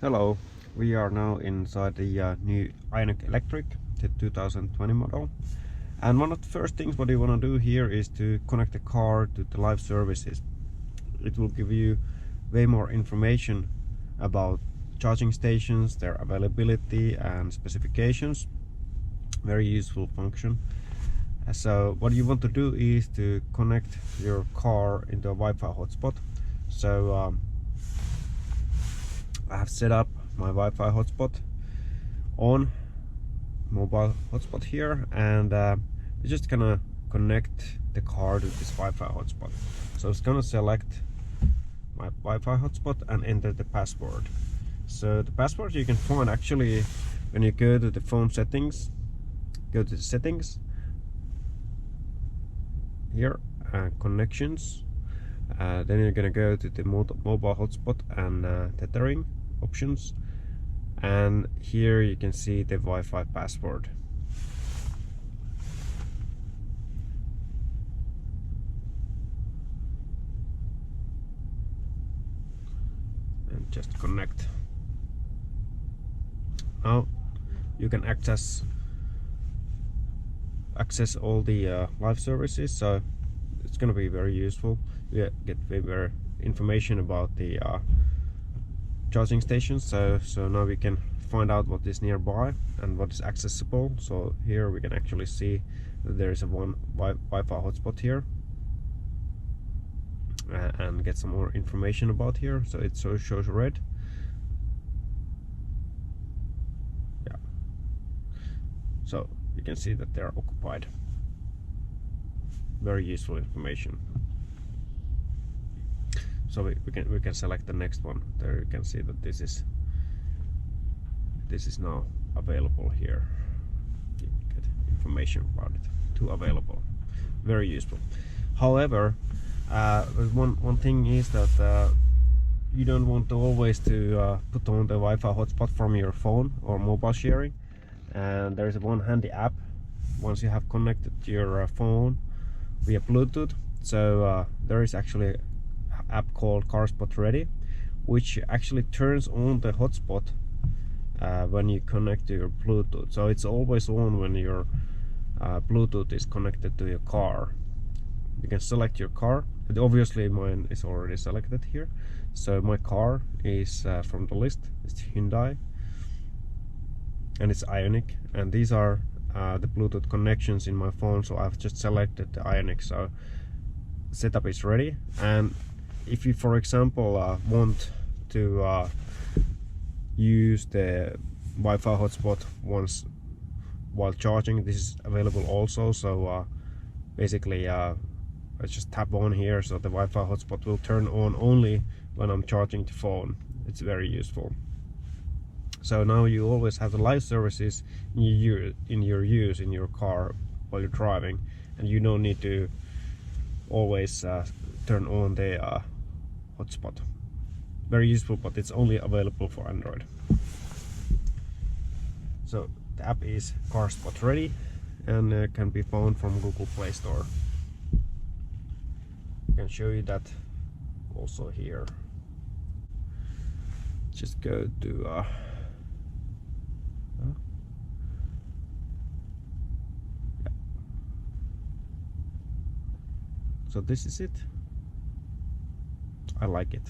Hello, we are now inside the new Ioniq Electric, the 2020 model. And one of the first things what you want to do here is to connect the car to the Live Services. It will give you way more information about charging stations, their availability and specifications. Very useful function. So what you want to do is to connect your car into a Wi-Fi hotspot. So I have set up my Wi-Fi hotspot on mobile hotspot here, and we're just gonna connect the car to this Wi-Fi hotspot. So it's gonna select my Wi-Fi hotspot and enter the password. So the password you can find actually when you go to the phone settings, go to the settings here, connections. Then you're gonna go to the mobile hotspot and tethering options, and here you can see the Wi-Fi password. And just connect. Now you can access all the live services, so it's going to be very useful. You get very information about the charging stations. So now we can find out what is nearby and what is accessible. So here we can actually see that there is a one Wi-Fi hotspot here, and get some more information about here. So it shows red. Yeah. So you can see that they are occupied. Very useful information. So we can select the next one. There you can see that this is now available here. You get information about it. To available. Very useful. However, one thing is that you don't want to always to put on the Wi-Fi hotspot from your phone or mobile sharing. And there is one handy app once you have connected your phone via Bluetooth. So there is actually an app called Carspot Ready, which actually turns on the hotspot when you connect to your Bluetooth. So it's always on when your Bluetooth is connected to your car. You can select your car, but obviously mine is already selected here. So my car is from the list. It's Hyundai, and it's Ioniq, and these are the Bluetooth connections in my phone. So I've just selected the Ioniq, so setup is ready. And if you, for example, want to use the Wi-Fi hotspot once while charging, this is available also. So basically I just tap on here, so the Wi-Fi hotspot will turn on only when I'm charging the phone. It's very useful. So now you always have the live services in your car while you're driving, and you don't need to always turn on the hotspot. Very useful, but it's only available for Android. So the app is Carspot Ready, and can be found from Google Play Store. I can show you that also here. Just go to so this is it. I like it.